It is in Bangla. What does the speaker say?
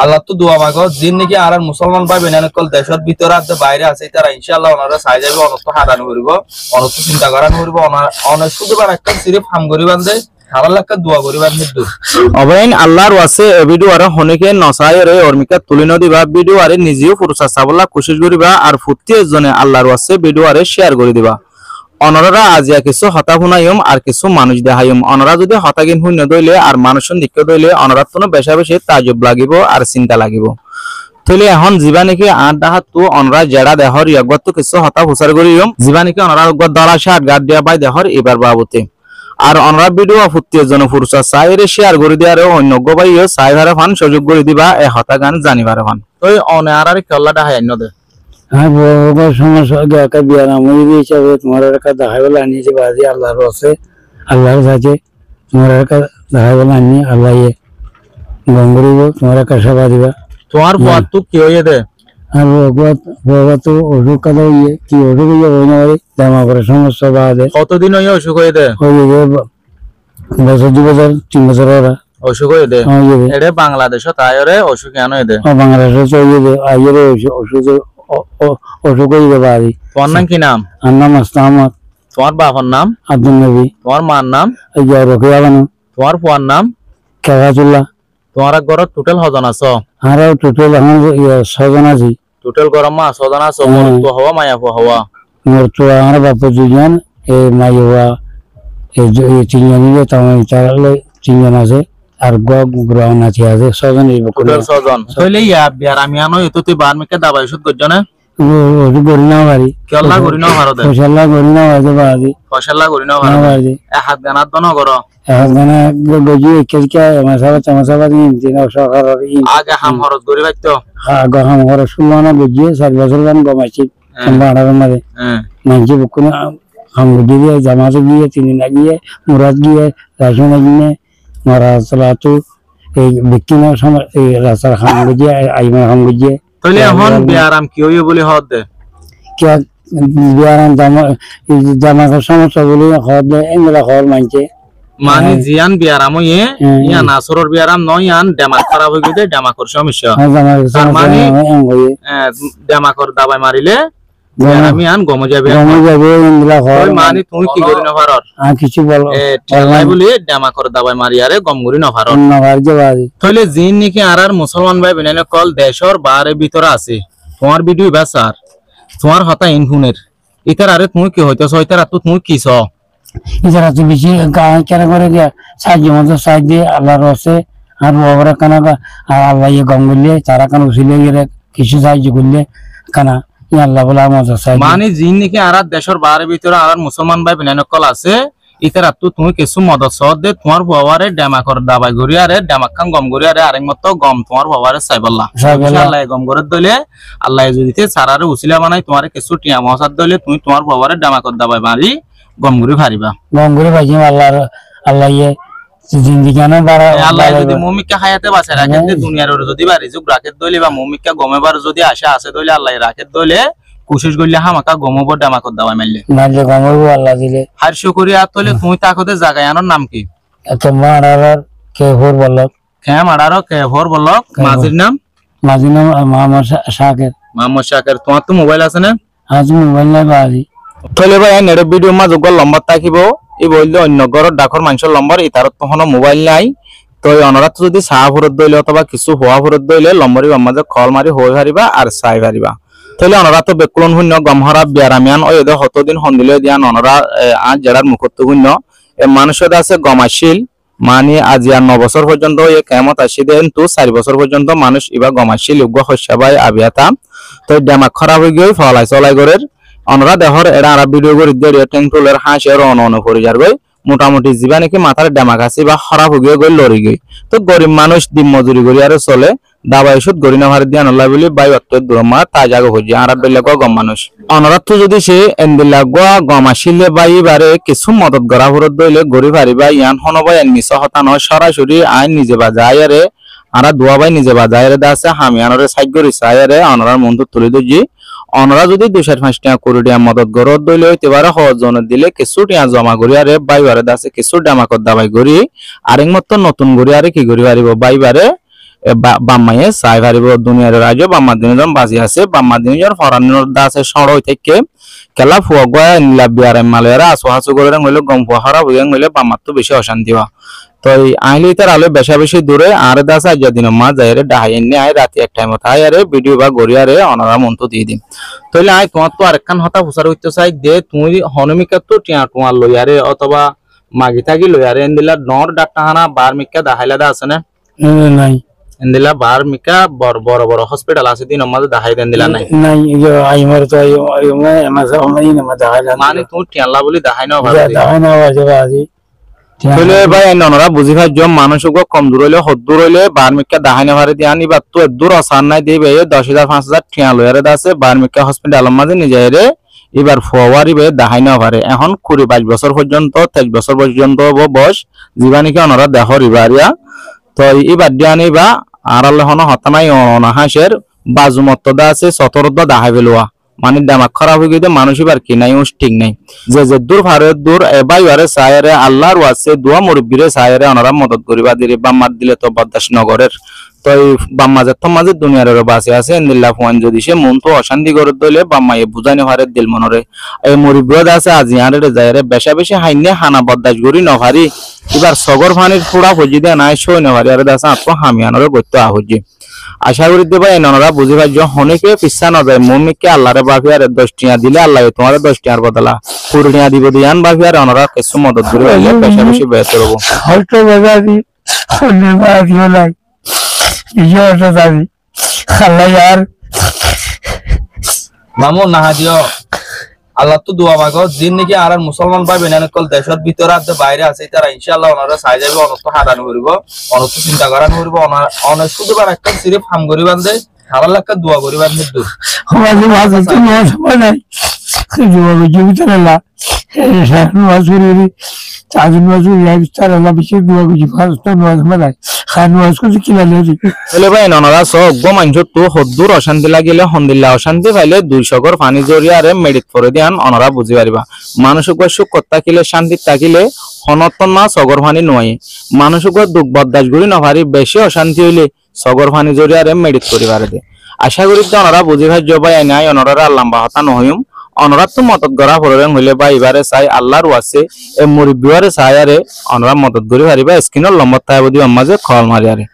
আল্লাহ তো দোয়া মাগো জিন নাকি আর মুসলমান ভাই বেনান কল দেশের ভিতরে আর বাইরে আছে তারা ইনশাআল্লাহ ওনারা চাই যাবে অনত হারান করব অনত চিন্তা করান করব অনেক শুধু বার একটা সিরিফ হাম করি বান্ধে হারাল একটা দোয়া করি বান্ধে দূর অবৈন আল্লাহর ওয়াসে ভিডিও আর হনেকে নসায়রে অর্মিকা তুলিনো দিবা ভিডিও আরে নিজেও ফুরসা সাবলা কোশিশ করিবা আর ফুটি জনে আল্লাহর ওয়াসে ভিডিও আরে শেয়ার করে দিবা অনরা আজিয়া কিছু হতা শুনাইম আর কিছু মানুষ দেখাইম অনরা যদি হতাগিন শূন্য দইলে আর মানুষজন দিকে দইলে অনরা তো বেশা বেশি তাজব লাগিব আর চিন্তা লাগিব তইলে এখন যিবা নাকি আঠ দাহাত তো অনরা জেড়া দেহর ইয়াগত তো কিছু হতা হুসার করিম যিবা নাকি অনরা দলা শাট গাদ দিয়া বাই দেহর এবার বাবুতে আর অনরা ভিডিও ফুটিয়ে জন ফুরসা সাইরে শেয়ার করে দিয়া আর অন্য গবাইও সাইভারে ফান সুযোগ করে দিবা এ হতা গান জানিবারে ফান তই অনে আর কল্লা দেখাই আইন দে হ্যাঁ বড় সমস্যা একটা বিয়ার আমি হিসাবে তোমার একটা দেখাই বলে আনিয়েছে বাজি আল্লাহর আছে আল্লাহর কাছে তোমার একটা দেখাই বলে আনি আল্লাহ গম করিব তোমার একটা সেবা দিবা তোমার বাত তো কি হইয়ে দে আর বাবা তো অসুখ কাদা হইয়ে কি অসুখ হইয়ে হই না পারে জামা করে সমস্যা বাদে কতদিন হইয়ে অসুখ হয়ে দে বছর 2 বছর 3 বছর ওরা অসুখ হয়ে দে এটা বাংলাদেশ তাইরে অসুখ কেন হয়ে দে বাংলাদেশে চলে দে আইরে অসুখ অসুখ হইয়ে বাড়ি তোমার নাম কি নাম আর নাম আহমদ তোমার বাবার নাম আব্দুল নবী তোমার মার নাম রকিয়া বানু তোমার ফুয়ার নাম কেগাচুল্লাহ তোমার ঘর টোটাল হজন আছো আর টোটাল এখন 6 জন আছি টোটাল গরম মা 6 জন আছো মোর তো হওয়া মায়া হওয়া মোর তো আমার বাপ দুজন এই মাইয়া এই 3 জন নিয়ে তাও চালালে 3 জন আছে আর গ্রাউন্ড আছে 6 জন এই টোটাল 6 জন কইলে ইয়া বিয়ার আমি আনো এততে বার মেকে দাবাই শুট গজনা ওই গরিনা বাড়ি কেল্লা গরিনা ভারতে ফসল্লা গরিনা বাড়ি বাড়ি ফসল্লা গরিনা ভারতে এ হাত গানাত দন করো হাত গানা গজি কেলকা মাসাবা দিন সরকার আগে হাম খরচ করি বাইতো আগে হাম খরচ শুননা গজি 4 বছর গান গমাইছি সম্বাড়ার মাঝে মানজি বকুনা হাম গজি দিয়ে জামাতে গিয়ে 3 দিন গিয়ে মুরাদ গিয়ে রাশন গিয়ে মারা সালাতু এই বিকিনা সময় এই রাসার হাম গজি আইমা হাম গজি তাহলে এখন বিয়ারাম কি হইবে বলি হদ দে কি বিয়ারাম জামার সমস্যা বলি হদ দে এগুলা হল মানছে মানে জিয়ান বিয়ারাম হইয়ে ইয়া নাসরর বিয়ারাম নয় ইয়ান ডেমাক খারাপ হই গদে ডেমাকর সমস্যা তার মানে ডেমাকর দাবাই মারিলে বিয়ারাম ইয়ান গম যাবে এগুলা হল মানে তুমি কি করি না পারর আর কিছু বল ঠেলাই বলি ডেমাকর দাবাই মারিয়ারে গম করি না পারর তাহলে জিন নাকি আর মুসলমান ভাই বেনানে কল দেশর বারে ভিতরে আছে তোমার ভিডিও বেসার তোমার হতা ইনফুনের ইতার আরে তুমি কি হইতাছ হইতার তো তুমি কিছ ইতারা তো বেশি কেন করে সাহায্য মতো সাহায্য আল্লাহর আছে আর বাবারা কানা আর আল্লাহ গম করলে তারা কান উঠিলে কিছু সাহায্য করলে কানা আল্লাহ বলা মজা মানে জিন নাকি আর দেশর বারে ভিতরে আর মুসলমান ভাই বেনানে কল আছে ইতারা তো তুমি কিছু মদত সহ দে তোমার বাবারে ডেমাকর দাবাই গরিয়ারে ডেমাকান গম গরিয়ারে আরেক মতো গম তোমার বাবারে সাইবাল্লাহ আল্লাহ গম করে দলে আল্লাহ যদিতে সারারে উসিলা বানাই তোমার কিছু টিয়া মহাসাদ দলে তুমি তোমার বাবারে ডেমাকর দাবাই মারি গম গরি ভারিবা গম গরি ভাজি আল্লাহ জিন্দেগি না বাড়া আল্লাহ যদি মুমিকা হায়াতে বাঁচে রাখে দুনিয়ার যদি বাড়ি যুগ রাখে দলে বা মুমিকা গমেবার যদি আশা আছে দলে আল্লাহ রাখে দলে কোশিশ করলে হামাকা গমব ডামাকত দাওয়া মারলে মারলে গমব আল্লাহ দিলে আর শুকরি আতলে তুমি তাকতে জায়গা আনার নাম কি তোমার আড়ার কে ভোর বলক কে মারার কে ভোর বলক মাজির নাম মোহাম্মদ শাকের তোমার তো মোবাইল আছে না আজ মোবাইল নাই বাড়ি তাহলে ভাই নেড়ে ভিডিও মা যোগ লম্বা থাকিব এই বললে অন্য ঘরের ডাকর মানুষের লম্বার এই তার তখন মোবাইল নাই তো অনরাত যদি চাহ ফুরত দইলে অথবা কিছু হওয়া ফুরত দইলে লম্বরি মাঝে কল মারি হয়ে হারিবা আর চাই হারিবা তাহলে অনরা তো বেকুলন শূন্য গমহরা বিয়ারামিয়ান ও এদের হতদিন সন্দিলে দিয়ান অনরা আজ জেলার মুখত শূন্য এ মানুষের আছে গমাশীল মানে আজি আর 9 বছর পর্যন্ত এ কেমত আসি দেন তো 4 বছর পর্যন্ত মানুষ ইবা গমাশীল উগ্র শস্যাবাই আবিয়াতা তো ডেমাক খারাপ হয়ে গিয়ে ফলাই চলাই গরের অনরা দেহর এরা আর ভিডিও করে দিয়ে টেংটুলের হাঁসের অন করে যার গই মোটামুটি যিবা নাকি মাথার ডেমাক আছে বা খারাপ হয়ে গিয়ে লড়ি গই তো গরিব মানুষ দিন মজুরি করি আর চলে দাবাই ওষুধ গরিনা ভার দিয়া নল্লা বলি বাই অত্তর দূরমা তা জাগো হজি আর বেলেগ গম মানুষ অনরাত যদি সে এন্দিলা গম আসিলে বাই বারে কিছু মদত গড়া ভরত দইলে গরি ভারিবা ইয়ান হনবাই নিশ হতা নয় সরাসরি আইন নিজে বাজায় রে আর দোয়া বাই নিজে বাজায় রে দাসে হামি আনরে সাইড গরি সায়ারে অনরার মন্দ তুলি দুজি অনরা যদি 2-5 টাকা করে দিয়া মদত গরত দইলে হইতে পারে হজনে দিলে কিছু টাকা জমা করি আরে বাইবারে দাসে কিছু ডামাকত দাবাই করি আরেক মত নতুন করি আরে কি করি পারিব বাইবারে বাম্মায়ে চাই পারিব দুনিয়ার রাজ্য বাম্মা দিনজন বাজি আছে বাম্মা দিনজন ফরানোর দাসে সড় হই থেকে খেলা ফুয়া গয়া নিলা বিয়ারে মালেরা আসো হাসু করে হইলে গম ফুয়া হারা হইয়া হইলে বাম্মার তো বেশি অশান্তি হয় তো আইলি তার আলো বেশা বেশি দূরে আর দাস আজ দিন মা যাইরে ডাহাই এনে আই রাতে এক টাইম তাই আরে ভিডিও বা গড়িয়ারে অনারা মন্ত দিয়ে দিম তাইলে আই তোমার তো আরেকখান হতা হুসার হইতে চাই দে তুমি হনমিকা তো টিয়া তোমার লইয়ারে অথবা মাগি থাকি লইয়ারে এন্দিলা নর ডাক্তারখানা বার মিকা দাহাইলা দা আছে না নাই এন্দিলা বার মিকা বড় বড় হসপিটাল আছে দিন আমাদের দাহাই দেন দিলা নাই নাই আই মার তো আই মাসা অনলাইন মা দাহাইলা মানে তুমি টিয়ালা বলি দাহাই না ভালো দাহাইনা বাজে বাজি তাহলে ভাই ননরা বুঝি ভাই যে মানুষক কমজোর হইলে হদ্দুর হইলে বার্মিকা দাহাইনা ভারে দিয়ে আনি বা তো দূর আসার নাই দিয়ে ভাই 10,000-5,000 ঠিয়া লয়ারে আছে বার্মিকা হসপিটাল মাঝে নিজে রে এবার ফোয়ারি ভাই দাহাইনা ভারে এখন 22 বছর পর্যন্ত 23 বছর পর্যন্ত বয়স জীবানিকে অনরা দেহ রিবারিয়া তো এবার দিয়ে আনি বা আর হন হতানাই অনাহাসের বাজুমত্ত দা আছে 17 দাহাই ফেলুয়া মানে দামাক খারাপ হয়ে গেছে মানুষ এবার কি নাই ঠিক নাই যে দূর ভারত দূর এবারে সায়রে আল্লাহর ওয়াসে দোয়া মুরব্বিরে সায়রে অনারা মদত করিবা দিলে বাম্মার দিলে তো বদাস নগরের তো বাম্মা তো মাঝে দুনিয়ার বাসে আছে নিল্লা ফুয়ান যদি সে মন তো অশান্তি করে দলে বাম্মা এ বুঝানি হারে দিল মনরে এই মুরব্বিরা আছে আজি আরে যায়রে বেশা বেশি হাইনে হানা বদাস গরি নভারি এবার সগর ফানির পুরা ফজি দে নাই সই নভারি আরে দাসা আত্ম হামি আনরে গত্য আহুজি আশা করি দেবা এনরা বুঝি ভাই যে হনেকে পিছা ন যায় মুমিকে আল্লাহরে বাফিয়ারে 10 টিয়া দিলে আল্লাহ তোমার 10 টিয়ার বদলা 20 টিয়া দিব দিয়ান বাফিয়ারে অনরা কিছু মদত করে আইলে বেশি বেশি বেহতর হবো হয়তো বাজারি হনে বাজি নাই ইজোটা দাবি আল্লাহ यार মামু না দিও আল্লাহ তো দোয়া মাগো দিন নাকি আর মুসলমান ভাই বেনান কল দেশের ভিতরে আর বাইরে আছে তারা ইনশাআল্লাহ ওনারা চাই যাবে অনত হারান করিব অনত চিন্তা করান করিব অনেক শুধু বার একটা সিরিফ হাম করি বান্ধে হারার লাখ দোয়া করি বান্ধে দূর আমাদের মাঝে তো নয় সময় নাই দোয়া জীবিত না নওয়াজুরি চাঁদি নওয়াজুরি লাইফস্টাইল আল্লাহ বেশি দোয়া করি ফার্স্ট নওয়াজ সময় নাই খান নওয়াজ করতে কি লাগে বলে ভাই ননরা সব মানুষ তো হদ্দুর অশান্তি লাগিলে হন্দিল্লা অশান্তি পাইলে 200 গর পানি জরিয়ারে মেডিট করে দিয়ান অনরা বুঝি পারিবা মানুষক সুখ থাকিলে শান্তি থাকিলে হনতন না সগর পানি নয় মানুষক দুঃখ বদাস গুলি নভারি বেশি অশান্তি হইলে সগর পানি জরিয়ারে মেডিট করিবারে দে আশা করি অনরা বুঝি ভাই জবাই নাই অনরা লম্বা হতা নহয়ম অনরা তো মদত গড়া হরবেন হইলে বা এবারে চাই আল্লাহর ওয়াসে এ মুরব্বিয়ারে চাই আরে অনরা মদত করি পারিবা স্ক্রিনের লম্বা তাই বদি মাঝে খল মারি আরে